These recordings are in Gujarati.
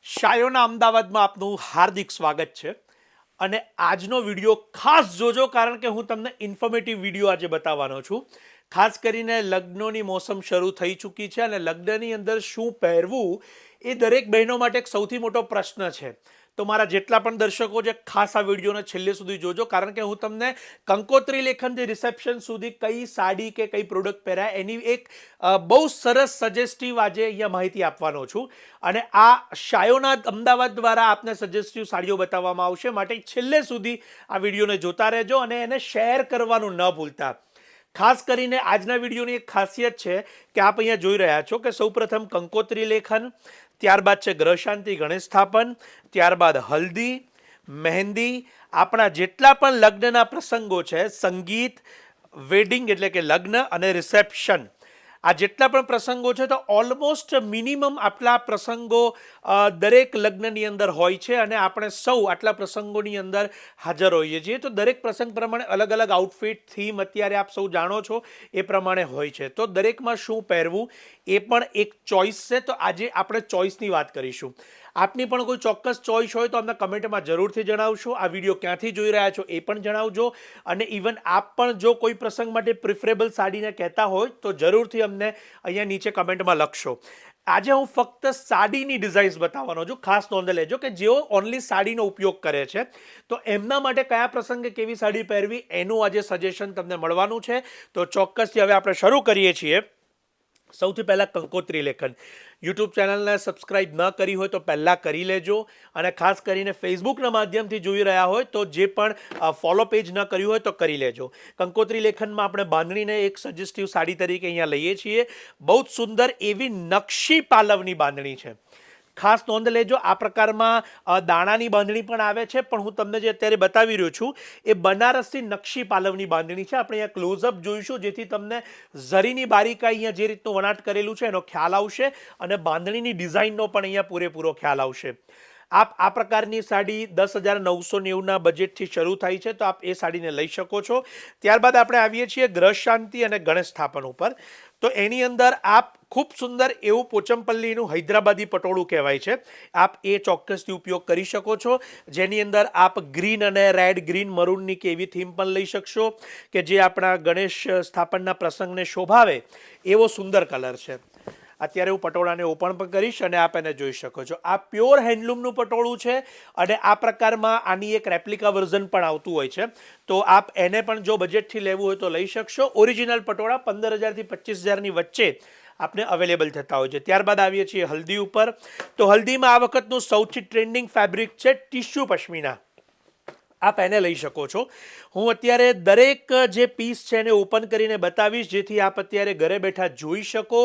શાયોના અમદાવાદમાં આપનું હાર્દિક સ્વાગત છે અને આજનો વિડીયો ખાસ જોજો કારણ કે હું તમને ઇન્ફોર્મેટિવ વિડીયો આજે બતાવવાનો છું. ખાસ કરીને લગ્નોની મોસમ શરૂ થઈ ચૂકી છે અને લગ્નની અંદર શું પહેરવું એ દરેક બહેનો માટે એક સૌથી મોટો પ્રશ્ન છે. તો મારા જેટલા પણ દર્શકો છે ખાસ આ વિડીયોને છેલ્લે સુધી જોજો કારણ કે હું તમને કંકોત્રી લેખનથી રિસેપ્શન સુધી કઈ સાડી કે કઈ પ્રોડક્ટ પહેરાય એની એક બહુ સરસ સજેસ્ટિવ આજે અહીંયા માહિતી આપવાનો છું. અને આ શાયોના અમદાવાદ દ્વારા આપને સજેસ્ટિવ સાડીઓ બતાવવામાં આવશે, માટે છેલ્લે સુધી આ વિડીયોને જોતા રહેજો અને એને શેર કરવાનું ન ભૂલતા. ખાસ કરીને આજના વિડીયોની એક ખાસિયત છે કે આપ અહીંયા જોઈ રહ્યા છો કે સૌપ્રથમ કંકોત્રી લેખન, ત્યારબાદ છે ગ્રહ શાંતિ ગણેશ સ્થાપન, ત્યારબાદ હલ્દી, મહેંદી, આપણા જેટલા પણ લગ્નના પ્રસંગો છે, સંગીત, વેડિંગ એટલે કે લગ્ન અને રિસેપ્શન, આ જેટલા પણ પ્રસંગો છે તો ઓલમોસ્ટ મિનિમમ આટલા પ્રસંગો દરેક લગ્નની અંદર હોય છે અને આપણે સૌ આટલા પ્રસંગોની અંદર હાજર હોઈએ છીએ. તો દરેક પ્રસંગ પ્રમાણે અલગ અલગ આઉટફિટ થીમ અત્યારે આપ સૌ જાણો છો એ પ્રમાણે હોય છે. તો દરેકમાં શું પહેરવું એ પણ એક ચોઇસ છે. તો આજે આપણે ચોઇસની વાત કરીશું. આપની પણ કોઈ ચોક્કસ ચોઇસ હોય તો અમને કમેન્ટમાં જરૂરથી જણાવશો. આ વિડીયો ક્યાંથી જોઈ રહ્યા છો એ પણ જણાવજો અને ઇવન આપ પણ જો કોઈ પ્રસંગ માટે પ્રિફરેબલ સાડીને કહેતા હોય તો જરૂરથી અમને અહીંયા નીચે કમેન્ટમાં લખશો. આજે હું ફક્ત સાડીની ડિઝાઇન્સ બતાવવાનો છું. ખાસ નોંધ લેજો કે જેઓ ઓનલી સાડીનો ઉપયોગ કરે છે તો એમના માટે કયા પ્રસંગે કેવી સાડી પહેરવી એનું આજે સજેશન તમને મળવાનું છે. તો ચોક્કસથી હવે આપણે શરૂ કરીએ છીએ. સૌથી પહેલાં કંકોત્રી લેખન. યુટ્યુબ ચેનલને સબસ્ક્રાઇબ ન કરી હોય તો પહેલાં કરી લેજો અને ખાસ કરીને ફેસબુકના માધ્યમથી જોઈ રહ્યા હોય તો જે પણ ફોલો પેજ ન કર્યું હોય તો કરી લેજો. કંકોત્રી લેખનમાં આપણે બાંધણીને એક સજેસ્ટિવ સાડી તરીકે અહીંયા લઈએ છીએ. બહુ જ સુંદર એવી નકશી પાલવની બાંધણી છે. ખાસ નોંધ લેજો, આ પ્રકારમાં દાણાની બાંધણી પણ આવે છે, પણ હું તમને જે અત્યારે બતાવી રહ્યો છું એ બનારસી નકશી પાલવની બાંધણી છે. આપણે અહીંયા ક્લોઝઅપ જોઈશું જેથી તમને ઝરીની બારીકાઈ અહીંયા જે રીતનું વણાટ કરેલું છે એનો ખ્યાલ આવશે અને બાંધણીની ડિઝાઇનનો પણ અહીંયા પૂરેપૂરો ખ્યાલ આવશે. આપ આ પ્રકારની સાડી 10,990ના બજેટથી શરૂ થાય છે તો આપ એ સાડીને લઈ શકો છો. ત્યારબાદ આપણે આવીએ છીએ ગ્રહ શાંતિ અને ગણેશ સ્થાપન ઉપર. તો એની અંદર આપ ખૂબ સુંદર એવું પોચમપલ્લીનું હૈદરાબાદી પટોળું કહેવાય છે, આપ એ ચોક્કસથી ઉપયોગ કરી શકો છો. જેની અંદર આપ ગ્રીન અને રેડ, ગ્રીન મરૂનની કે એવી થીમ પણ લઈ શકશો કે જે આપણા ગણેશ સ્થાપનના પ્રસંગને શોભાવે એવો સુંદર કલર છે. અત્યારે હું પટોળાને ઓપન પણ કરીશ અને આપ એને જોઈ શકો છો. આ પ્યોર હેન્ડલૂમનું પટોળું છે અને આ પ્રકારમાં આની એક રેપ્લિકા વર્ઝન પણ આવતું હોય છે. તો આપ એને પણ જો બજેટથી લેવું હોય તો લઈ શકશો. ઓરિજિનલ પટોળા 15,000થી 25,000ની વચ્ચે આપને અવેલેબલ થતા હોય છે. ત્યારબાદ આવીએ છીએ હલ્દી ઉપર. તો હલ્દીમાં આ વખતનું સૌથી ટ્રેન્ડિંગ ફેબ્રિક છે ટીશ્યુ પશ્મિના. આપ એને લઈ શકો છો. હું અત્યારે દરેક જે પીસ છે એને ઓપન કરીને બતાવીશ જેથી આપ અત્યારે ઘરે બેઠા જોઈ શકો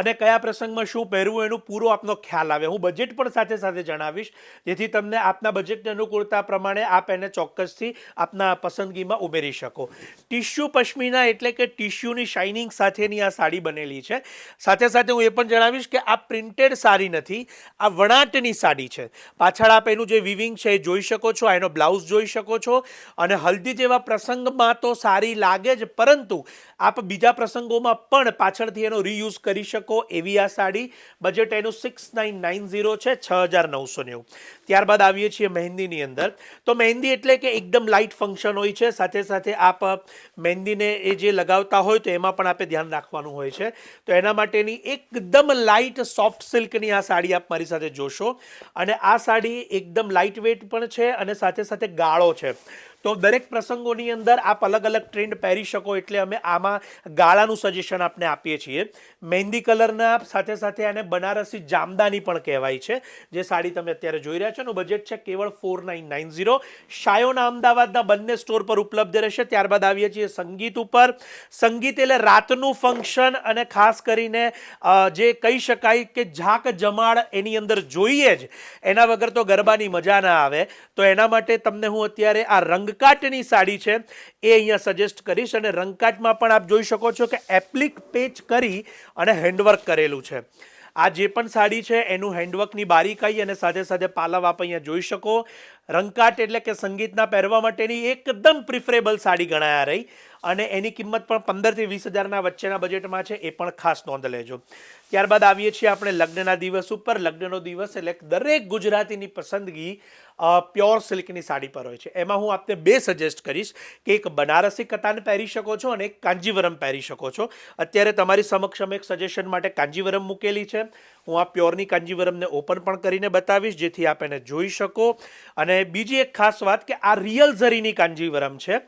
અને કયા પ્રસંગમાં શું પહેરવું એનું પૂરો આપનો ખ્યાલ આવે. હું બજેટ પણ સાથે સાથે જણાવીશ જેથી તમને આપના બજેટને અનુકૂળતા પ્રમાણે આપ એને ચોક્કસથી આપના પસંદગીમાં ઉમેરી શકો. ટીશ્યુ પશ્મિના એટલે કે ટીશ્યુની શાઇનિંગ સાથેની આ સાડી બનેલી છે. સાથે સાથે હું એ પણ જણાવીશ કે આ પ્રિન્ટેડ સાડી નથી, આ વણાટની સાડી છે. પાછળ આપ એનું જે વિવિંગ છે એ જોઈ શકો છો, એનો બ્લાઉઝ જોઈ શકો છો અને હલ્દી જેવા પ્રસંગમાં તો સારી લાગે જ, પરંતુ આપ બીજા પ્રસંગોમાં પણ પાછળથી એનો રીયુઝ કરી શકો એવી આ સાડી. બજેટ એનું 6,990 છે, 6,990. ત્યારબાદ આવીએ છીએ મહેંદીની અંદર. તો મહેંદી એટલે કે એકદમ લાઇટ ફંક્શન હોય છે. સાથે સાથે આપ મહેંદીને એ જે લગાવતા હોય તો એમાં પણ આપણે ધ્યાન રાખવાનું હોય છે. તો એના માટેની એકદમ લાઇટ સોફ્ટ સિલ્કની આ સાડી આપ મારી સાથે જોશો અને આ સાડી એકદમ લાઇટ વેટ પણ છે અને સાથે સાથે ગાળો છે. તો દરેક પ્રસંગોની અંદર આપ અલગ અલગ ટ્રેન્ડ પહેરી શકો એટલે અમે આમાં ગાળાનું સજેશન આપને આપીએ છીએ. મહેંદી કલરના સાથે સાથે આને બનારસી જામદાની પણ કહેવાય છે જે સાડી તમે અત્યારે જોઈ રહ્યા છો. એનું બજેટ છે કેવળ 4,990. શાયોના અમદાવાદના બંને સ્ટોર પર ઉપલબ્ધ રહેશે. ત્યારબાદ આવીએ છીએ સંગીત ઉપર. સંગીત એટલે રાતનું ફંક્શન અને ખાસ કરીને જે કહી શકાય કે ઝાક જમાડ એની અંદર જોઈએ જ, એના વગર તો ગરબાની મજા ના આવે. તો એના માટે તમને હું અત્યારે આ રંગકાટની સાડી છે એ અહીંયા સજેસ્ટ કરીશ અને રંગકાટમાં પણ આપ જોઈ શકો છો કે એપ્લિક પેચ કરી અને હેન્ડવર્ક કરેલું છે. આ જે પણ સાડી છે એનું હેન્ડવર્કની બારીકાઈ અને સાથે સાથે પાલવ આપ અહીંયા જોઈ શકો. રંગકાટ એટલે કે સંગીતના પહેરવા માટેની એકદમ પ્રિફરેબલ સાડી ગણાયા રહી અને એની કિંમત પણ 15 થી 20 હજારના વચ્ચેના બજેટમાં છે, એ પણ ખાસ નોંધ લેજો. ત્યારબાદ આવીએ છીએ આપણે લગ્નના દિવસ ઉપર. લગ્નનો દિવસ એટલે દરેક ગુજરાતીની પસંદગી પ્યોર સિલ્કની સાડી પર હોય છે. એમાં હું આપને બે સજેસ્ટ કરીશ કે એક બનારસી કતાન પહેરી શકો છો અને એક કાંજીવરમ પહેરી શકો છો. અત્યારે તમારી સમક્ષ અમે એક સજેશન માટે કાંજીવરમ મૂકેલી છે. હું આ પ્યોરની કાંજીવરમને ઓપન પણ કરીને બતાવીશ જેથી આપ એને જોઈ શકો. અને બીજી એક ખાસ વાત કે આ રિયલ ઝરીની કાંજીવરમ છે,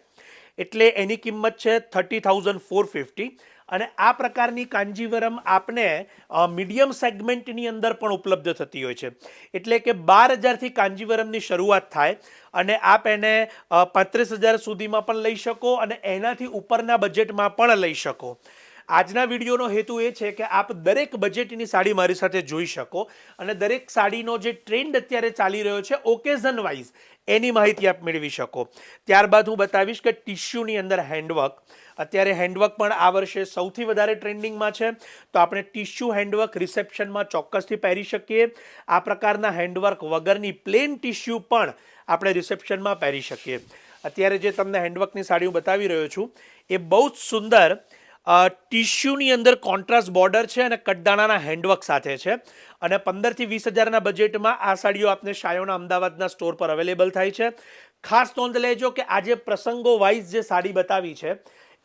એટલે એની કિંમત છે 30,450. અને આ પ્રકારની કાંજીવરમ આપને મીડિયમ સેગમેન્ટની અંદર પણ ઉપલબ્ધ થતી હોય છે. એટલે કે 12,000થી કાંજીવરમની શરૂઆત થાય અને આપ એને 35,000 સુધીમાં પણ લઈ શકો અને એનાથી ઉપરના બજેટમાં પણ લઈ શકો. આજના વિડીયોનો હેતુ એ છે કે આપ દરેક બજેટની સાડી મારી સાથે જોઈ શકો અને દરેક સાડીનો જે ટ્રેન્ડ અત્યારે ચાલી રહ્યો છે ઓકેઝન વાઇઝ એની માહિતી આપ મેળવી શકો. ત્યારબાદ હું બતાવીશ કે ટિશ્યુની અંદર હેન્ડવર્ક. અત્યારે હેન્ડવર્ક પણ આ વર્ષે સૌથી વધારે ટ્રેન્ડિંગમાં છે, તો આપણે ટિશ્યુ હેન્ડવર્ક રિસેપ્શનમાં ચોક્કસથી પહેરી શકીએ. આ પ્રકારના હેન્ડવર્ક વગરની પ્લેન ટિશ્યુ પણ આપણે રિસેપ્શનમાં પહેરી શકીએ. અત્યારે જે તમને હેન્ડવર્કની સાડી હું બતાવી રહ્યો છું એ બહુ જ સુંદર ટિશ્યુની અંદર કોન્ટ્રાસ્ટ બોર્ડર છે અને કટદાણાના હેન્ડવર્ક સાથે છે. અને 15થી 20 હજારના બજેટમાં આ સાડીઓ આપને શાયોના અમદાવાદના સ્ટોર પર અવેલેબલ થાય છે. ખાસ નોંધ લેજો કે આજે પ્રસંગો વાઇઝ જે સાડી બતાવી છે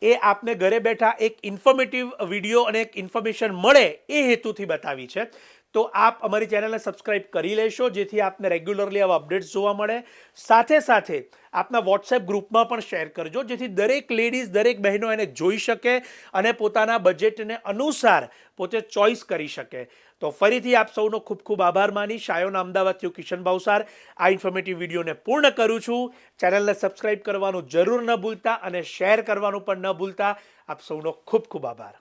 એ આપને ઘરે બેઠા એક ઇન્ફોર્મેટિવ વિડીયો અને એક ઇન્ફોર્મેશન મળે એ હેતુથી બતાવી છે. તો આપ અમારી ચેનલને સબસ્ક્રાઇબ કરી લેશો જેથી આપને રેગ્યુલરલી આવા અપડેટ્સ જોવા મળે. સાથે સાથે આપના વોટ્સએપ ગ્રુપમાં પણ શેર કરજો જેથી દરેક લેડીઝ, દરેક બહેનો એને જોઈ શકે અને પોતાના બજેટને અનુસાર પોતે ચોઇસ કરી શકે. તો ફરીથી આપ સૌનો ખૂબ ખૂબ આભાર માની શાયોના અમદાવાદથી કિશન ભાવસાર આ ઇન્ફોર્મેટિવ વિડીયોને પૂર્ણ કરું છું. ચેનલને સબસ્ક્રાઇબ કરવાનું જરૂર ન ભૂલતા અને શેર કરવાનું પણ ન ભૂલતા. આપ સૌનો ખૂબ ખૂબ આભાર.